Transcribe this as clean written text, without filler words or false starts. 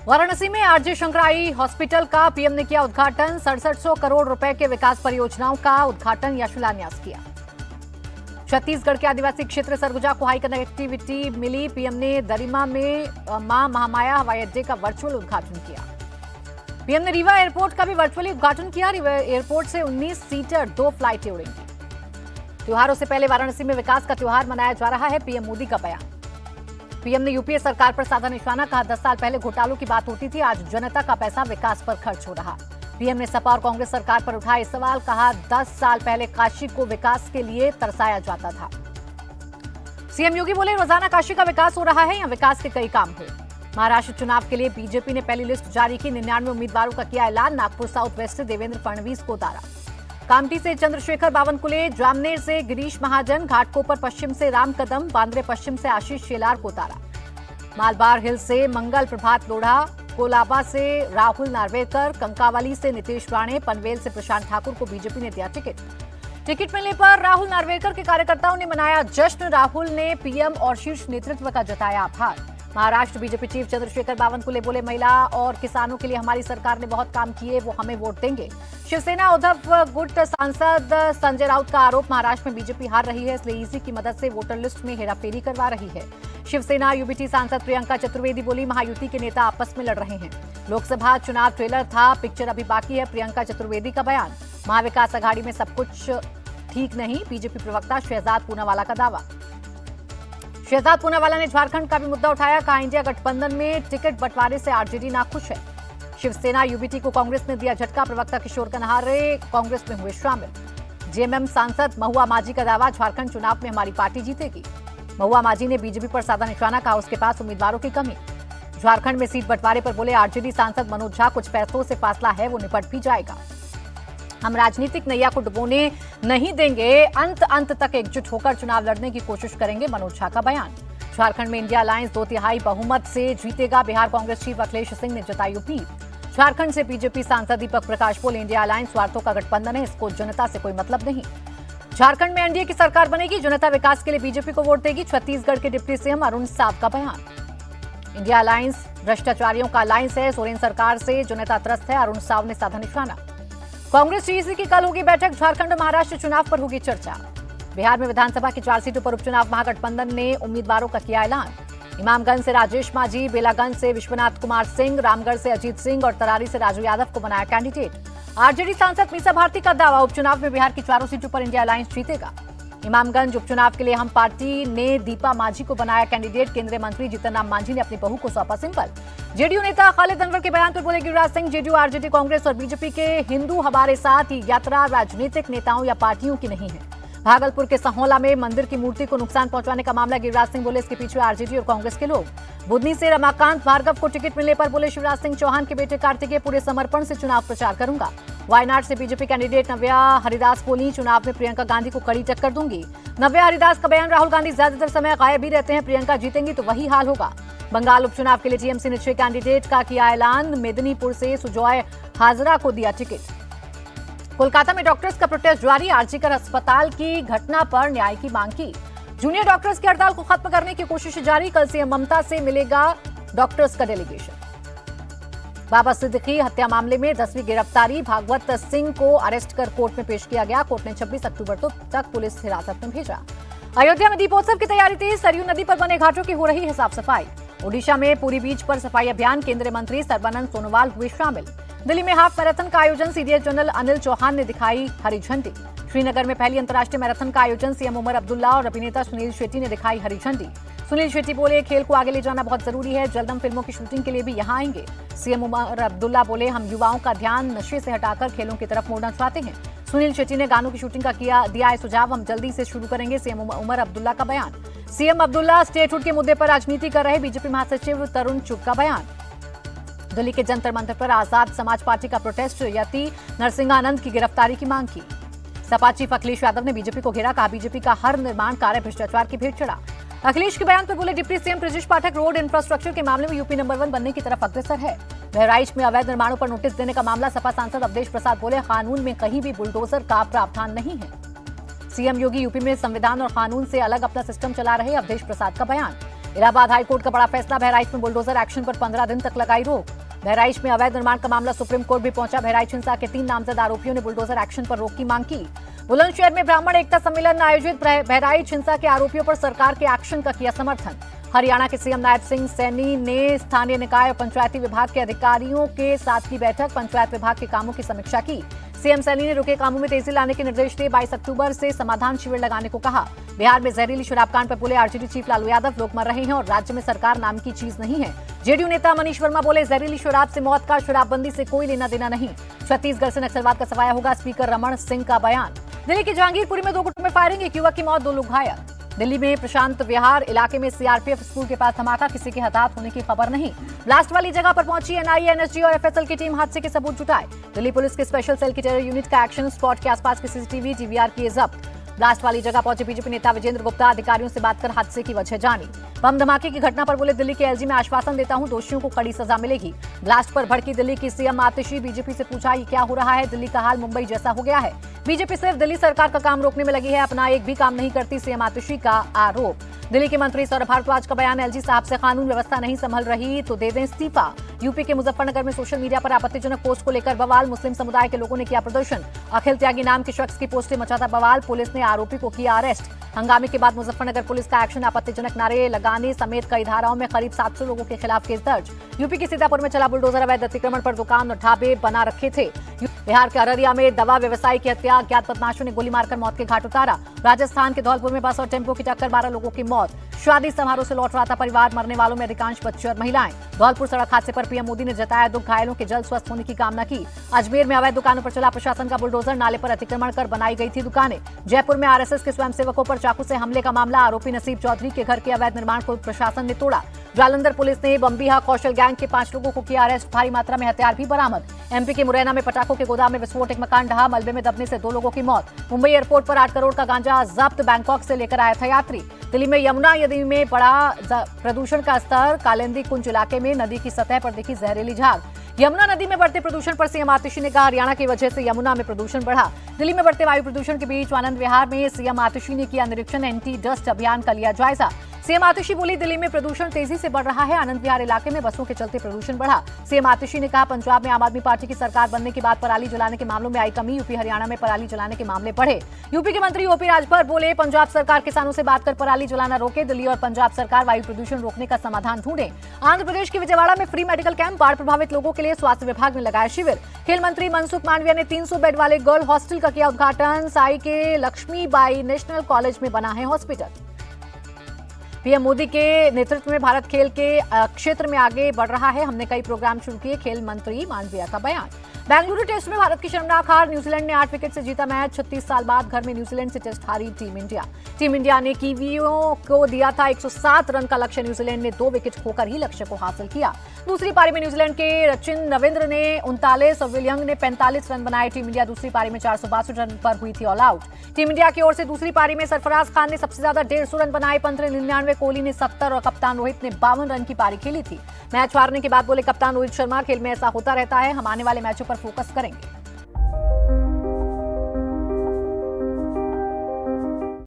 वाराणसी में RJ शंकराई hospital का PM ने किया उद्घाटन। 6700 करोड़ रुपए के विकास परियोजनाओं का उद्घाटन या शिलान्यास किया। छत्तीसगढ़ के आदिवासी क्षेत्र सरगुजा को हाई कनेक्टिविटी मिली। पीएम ने दरिमा में मां महामाया हवाई अड्डे का वर्चुअल उद्घाटन किया। पीएम ने रीवा एयरपोर्ट का भी वर्चुअली उद्घाटन किया। रीवा एयरपोर्ट से 19 सीटर 2 फ्लाइटें उड़ेंगी। त्योहारों से पहले वाराणसी में विकास का त्योहार मनाया जा रहा है, पीएम मोदी का बयान। पीएम ने यूपीए सरकार पर साधा निशाना, कहा 10 साल पहले घोटालों की बात होती थी, आज जनता का पैसा विकास पर खर्च हो रहा। पीएम ने सपा और कांग्रेस सरकार पर उठाए सवाल, कहा 10 साल पहले काशी को विकास के लिए तरसाया जाता था। सीएम योगी बोले रोजाना काशी का विकास हो रहा है या विकास के कई काम हुए। महाराष्ट्र चुनाव के लिए बीजेपी ने पहली लिस्ट जारी की। 99 उम्मीदवारों का किया ऐलान। नागपुर साउथ वेस्ट से देवेंद्र फडणवीस को उतारा। कामठी से चंद्रशेखर बावनकुले, जामनेर से गिरीश महाजन, घाटकोपर पश्चिम से राम कदम, बांद्रे पश्चिम से आशीष शेलार को उतारा। मालबार हिल से मंगल प्रभात लोढ़ा, कोलाबा से राहुल नार्वेकर, कंकावली से नितेश राणे, पनवेल से प्रशांत ठाकुर को बीजेपी ने दिया टिकट। टिकट मिलने पर राहुल नार्वेकर के कार्यकर्ताओं ने मनाया जश्न। राहुल ने पीएम और शीर्ष नेतृत्व का जताया आभार। महाराष्ट्र बीजेपी चीफ चंद्रशेखर बावनकुले बोले महिला और किसानों के लिए हमारी सरकार ने बहुत काम किए, वो हमें वोट देंगे। शिवसेना उद्धव गुट सांसद संजय राउत का आरोप, महाराष्ट्र में बीजेपी हार रही है, इसलिए ईसी की मदद से वोटर लिस्ट में हेराफेरी करवा रही है। शिवसेना यूबीटी सांसद प्रियंका चतुर्वेदी बोली महायुति के नेता आपस में लड़ रहे हैं। लोकसभा चुनाव ट्रेलर था, पिक्चर अभी बाकी है, प्रियंका चतुर्वेदी का बयान। महाविकास अघाड़ी में सब कुछ ठीक नहीं, बीजेपी प्रवक्ता शहजाद पूनावाला का दावा। शहजाद पूनावाला ने झारखंड का भी मुद्दा उठाया, कहा इंडिया गठबंधन में टिकट बंटवारे से आरजेडी नाखुश है। शिवसेना यूबीटी को कांग्रेस ने दिया झटका, प्रवक्ता किशोर कन्हारे कांग्रेस में हुए शामिल। जेएमएम सांसद महुआ माझी का दावा, झारखंड चुनाव में हमारी पार्टी जीतेगी। महुआ माझी ने बीजेपी पर साधा निशाना, कहा उसके पास उम्मीदवारों की कमी। झारखंड में सीट बंटवारे पर बोले आरजेडी सांसद मनोज झा, कुछ फैसलों से फासला है, वो निपट भी जाएगा। हम राजनीतिक नैया को डुबोने नहीं देंगे, अंत तक एकजुट होकर चुनाव लड़ने की कोशिश करेंगे, मनोज झा का बयान। झारखंड में इंडिया अलायंस 2/3 बहुमत से जीतेगा, बिहार कांग्रेस चीफ अखिलेश सिंह ने जताई उम्मीद। झारखंड से बीजेपी सांसद दीपक प्रकाश बोले इंडिया अलायंस स्वार्थों का गठबंधन है, इसको जनता से कोई मतलब नहीं। झारखंड में एनडीए की सरकार बनेगी, जनता विकास के लिए बीजेपी को वोट देगी। छत्तीसगढ़ के डिप्टी सीएम अरुण साव का बयान। इंडिया अलायंस भ्रष्टाचारियों का अलायंस है, सोरेन सरकार से जनता त्रस्त है, अरुण साव ने साधा निशाना। कांग्रेस टीएसी की कल होगी बैठक, झारखंड और महाराष्ट्र चुनाव पर होगी चर्चा। बिहार में विधानसभा की 4 सीटों पर उपचुनाव, महागठबंधन ने उम्मीदवारों का किया ऐलान। इमामगंज से राजेश माझी, बेलागंज से विश्वनाथ कुमार सिंह, रामगढ़ से अजीत सिंह और तरारी से राजू यादव को बनाया कैंडिडेट। आरजेडी सांसद मीसा भारती का दावा, उपचुनाव में बिहार की 4 सीटों पर इंडिया अलायंस जीतेगा। इमामगंज उपचुनाव के लिए हम पार्टी ने दीपा माझी को बनाया कैंडिडेट। केंद्रीय मंत्री जीतन राम मांझी ने अपनी बहू को सौंपा सिंबल। जेडीयू नेता खालिद अनवर के बयान पर बोले गिरिराज सिंह, जेडीयू आरजेडी कांग्रेस और बीजेपी के हिंदू हमारे साथ, ये यात्रा राजनीतिक नेताओं या पार्टियों की नहीं है। भागलपुर के सहोला में मंदिर की मूर्ति को नुकसान पहुंचाने का मामला, गिरिराज सिंह बोले इसके पीछे आरजेडी और कांग्रेस के लोग। बुधनी से रमाकांत भार्गव को टिकट मिलने पर बोले शिवराज सिंह चौहान के बेटे कार्तिकेय पूरे समर्पण से चुनाव प्रचार करूंगा। वायनाड से बीजेपी कैंडिडेट नव्या हरिदास बोली चुनाव में प्रियंका गांधी को कड़ी टक्कर दूंगी। नव्या हरिदास का बयान, राहुल गांधी ज्यादातर समय गायब ही रहते हैं, प्रियंका जीतेंगी तो वही हाल होगा। बंगाल उपचुनाव के लिए टीएमसी ने 6 कैंडिडेट का किया ऐलान। मेदिनीपुर से सुजॉय हाजरा को दिया टिकट। कोलकाता में डॉक्टर्स का प्रोटेस्ट जारी, आरजीकर अस्पताल की घटना पर न्याय की मांग की। जूनियर डॉक्टर्स की हड़ताल को खत्म करने की कोशिश जारी, कल सीएम ममता से मिलेगा डॉक्टर्स का डेलीगेशन। बाबा सिद्दीकी हत्या मामले में 10वीं गिरफ्तारी, भागवत सिंह को अरेस्ट कर कोर्ट में पेश किया गया। कोर्ट ने 26 अक्टूबर तक पुलिस हिरासत में भेजा। अयोध्या में दीपोत्सव की तैयारी तेज, सरयू नदी पर बने घाटों की हो रही है साफ सफाई। ओडिशा में पुरी बीच पर सफाई अभियान, केंद्रीय मंत्री सर्बानंद सोनोवाल हुए शामिल। दिल्ली में हाफ मैराथन का आयोजन, सीडीएस जनरल अनिल चौहान ने दिखाई हरी झंडी। श्रीनगर में पहली अंतर्राष्ट्रीय मैराथन का आयोजन, सीएम उमर अब्दुल्ला और अभिनेता सुनील शेट्टी ने दिखाई हरी झंडी। सुनील शेट्टी बोले खेल को आगे ले जाना बहुत जरूरी है, जल्द हम फिल्मों की शूटिंग के लिए भी यहां आएंगे। सीएम उमर अब्दुल्ला बोले हम युवाओं का ध्यान नशे से हटाकर खेलों की तरफ मोड़ना चाहते हैं। सुनील शेट्टी ने गानों की शूटिंग का दिया है सुझाव, हम जल्दी से शुरू करेंगे, सीएम उमर अब्दुल्ला का बयान। सीएम अब्दुल्ला स्टेटहुड के मुद्दे पर राजनीति कर रहे, बीजेपी महासचिव तरुण चुग का बयान। दिल्ली के जंतर मंतर पर आजाद समाज पार्टी का प्रोटेस्ट, यति नरसिंहानंद की गिरफ्तारी की मांग की। सपा चीफ अखिलेश यादव ने बीजेपी को घेरा, कहा बीजेपी का हर निर्माण कार्य भ्रष्टाचार की भेंट चढ़ा। अखिलेश के बयान पर बोले deputy CM Brajesh Pathak road infrastructure के मामले में यूपी नंबर 1 बनने की तरफ अग्रसर है। बहराइच में अवैध निर्माणों पर नोटिस देने का मामला, सपा सांसद अवधेश प्रसाद बोले कानून में कहीं भी बुलडोजर का प्रावधान नहीं है। सीएम योगी यूपी में संविधान और कानून से अलग अपना सिस्टम चला रहे, अवधेश प्रसाद का बयान। इलाहाबाद हाईकोर्ट का बड़ा फैसला, बहराइच में बुलडोजर एक्शन पर 15 दिन तक लगाई रोक। बहराइच में अवैध निर्माण का मामला सुप्रीम कोर्ट भी पहुंचा। बहराइच हिंसा के 3 नामजद आरोपियों ने बुलडोजर एक्शन पर रोक की मांग की। बुलंदशहर में ब्राह्मण एकता सम्मेलन आयोजित, बहराइच हिंसा के आरोपियों पर सरकार के एक्शन का किया समर्थन। हरियाणा के सीएम नायब सिंह सैनी ने स्थानीय निकाय और पंचायती विभाग के अधिकारियों के साथ की बैठक, पंचायत विभाग के कामों की समीक्षा की। सीएम सैनी ने रुके कामों में तेजी लाने के निर्देश दिए। 22 अक्टूबर से समाधान शिविर लगाने को कहा। बिहार में जहरीली शराब कांड पर बोले आरजेडी चीफ लालू यादव, लोग मर रहे हैं और राज्य में सरकार नाम की चीज नहीं है। जेडीयू नेता मनीष वर्मा बोले जहरीली शराब से मौत का शराबबंदी से कोई लेना देना नहीं। छत्तीसगढ़ से नक्सलवाद का सफाया होगा, स्पीकर रमन सिंह का बयान। दिल्ली के जहांगीरपुरी में 2 गुटों में फायरिंग, एक युवक की मौत, 2 लोग घायल। दिल्ली में प्रशांत विहार इलाके में सीआरपीएफ स्कूल के पास धमाका, किसी के हताहत होने की खबर नहीं। ब्लास्ट वाली जगह पर पहुंची एनआईए, एनएसजी और एफएसएल की टीम, हादसे के सबूत जुटाए। दिल्ली पुलिस के स्पेशल सेल की टेरर यूनिट का एक्शन, स्पॉट के आसपास के सीसीटीवी डीवीआर किए जब्त। ब्लास्ट वाली जगह पहुंचे बीजेपी नेता विजेंद्र गुप्ता, अधिकारियों से बात कर हादसे की वजह जानी। बम धमाके की घटना पर बोले दिल्ली के एलजी में आश्वासन देता हूं, दोषियों को कड़ी सजा मिलेगी। ब्लास्ट पर भड़की दिल्ली की सीएम आतिशी, बीजेपी से पूछा ये क्या हो रहा है, दिल्ली का हाल मुंबई जैसा हो गया है। बीजेपी सिर्फ दिल्ली सरकार का काम रोकने में लगी है, अपना एक भी काम नहीं करती, सीएम आतिशी का आरोप। दिल्ली के मंत्री सौरभ भारद्वाज का बयान, एलजी साहब से कानून व्यवस्था नहीं संभल रही तो दे दें इस्तीफा। यूपी के मुजफ्फरनगर में सोशल मीडिया पर आपत्तिजनक पोस्ट को लेकर बवाल, मुस्लिम समुदाय के लोगों ने किया प्रदर्शन। अखिल त्यागी नाम के शख्स की पोस्ट से मचा था बवाल, पुलिस ने आरोपी को किया अरेस्ट। हंगामे के बाद मुजफ्फरनगर पुलिस का एक्शन, आपत्तिजनक नारे लगाने समेत कई धाराओं में करीब 700 लोगों के खिलाफ केस दर्ज। यूपी के सीतापुर में चला बुलडोजर, अवैध अतिक्रमण पर दुकान और ढाबे बना रखे थे। बिहार के अररिया में दवा व्यवसायी की हत्या, अज्ञात बदमाशों ने गोली मारकर मौत के घाट उतारा। राजस्थान के धौलपुर में बस और टेम्पो की टक्कर, 12 लोगों की मौत। शादी समारोह से लौट रहा था परिवार, मरने वालों में अधिकांश बच्चे और महिलाएं। धौलपुर सड़क हादसे पर पीएम मोदी ने जताया दुख, घायलों के जल्द स्वस्थ होने की कामना की। अजमेर में अवैध दुकानों पर चला प्रशासन का बुलडोजर, नाले पर अतिक्रमण कर बनाई गई थी दुकानें। जयपुर में आरएसएस के स्वयंसेवकों पर चाकू से हमले का मामला, आरोपी नसीब चौधरी के घर के अवैध निर्माण को प्रशासन ने तोड़ा। जालंधर पुलिस ने बम्बीहा कौशल गैंग के 5 लोगों को किया अरेस्ट, भारी मात्रा में हथियार भी बरामद। एमपी के मुरैना में पटाखों के गोदाम में विस्फोट, एक मकान ढहा, मलबे में दबने से 2 लोगों की मौत। मुंबई एयरपोर्ट पर 8 करोड़ का गांजा जब्त, बैंकॉक से लेकर आया था यात्री। दिल्ली में यमुना नदी में बढ़ा प्रदूषण का स्तर, कालिंदी कुंज इलाके में नदी की सतह पर दिखी जहरीली झाग। यमुना नदी में बढ़ते प्रदूषण पर सीएम आतिशी ने कहा हरियाणा की वजह से यमुना में प्रदूषण बढ़ा। दिल्ली में बढ़ते वायु प्रदूषण के बीच आनंद विहार में सीएम आतिशी ने किया निरीक्षण, एंटी डस्ट अभियान का लिया जायजा। सीएम आतिशी बोली दिल्ली में प्रदूषण तेजी से बढ़ रहा है, आनंद विहार इलाके में बसों के चलते प्रदूषण बढ़ा। सीएम आतिशी ने कहा पंजाब में आम आदमी पार्टी की सरकार बनने के बाद पराली जलाने के मामलों में आई कमी, यूपी हरियाणा में पराली जलाने के मामले बढ़े। यूपी के मंत्री ओपी राजभर बोले पंजाब सरकार किसानों से बात कर पराली जलाना रोके, दिल्ली और पंजाब सरकार वायु प्रदूषण रोकने का समाधान ढूंढे। आंध्र प्रदेश के विजयवाड़ा में फ्री मेडिकल कैंप, बाढ़ प्रभावित लोगों के लिए स्वास्थ्य विभाग ने लगाया शिविर। खेल मंत्री मनसुख मांडविया ने 300 बेड वाले गर्ल हॉस्टल का किया उद्घाटन, साई के लक्ष्मीबाई नेशनल कॉलेज में बना है हॉस्पिटल। पीएम मोदी के नेतृत्व में भारत खेल के क्षेत्र में आगे बढ़ रहा है, हमने कई प्रोग्राम शुरू किए, खेल मंत्री मांडविया का बयान। बेंगलुरु टेस्ट में भारत की शर्मनाक हार, न्यूजीलैंड ने 8 विकेट से जीता मैच। 36 साल बाद घर में न्यूजीलैंड से टेस्ट हारी टीम इंडिया। टीम इंडिया ने कीवियों को दिया था 107 रन का लक्ष्य, न्यूजीलैंड ने 2 विकेट खोकर ही लक्ष्य को हासिल किया। दूसरी पारी में न्यूजीलैंड के रचिन रविंद्र ने 39 और विलियंग ने 45 रन बनाए। टीम इंडिया दूसरी पारी में 462 रन पर हुई थी ऑल आउट। टीम इंडिया की ओर से दूसरी पारी में सरफराज खान ने सबसे ज्यादा 150 रन बनाए, 1599, कोहली ने 70 और कप्तान रोहित ने 52 रन की पारी खेली थी। मैच हारने के बाद बोले कप्तान रोहित शर्मा, खेल में ऐसा होता रहता है, हम आने वाले मैचों पर फोकस करेंगे।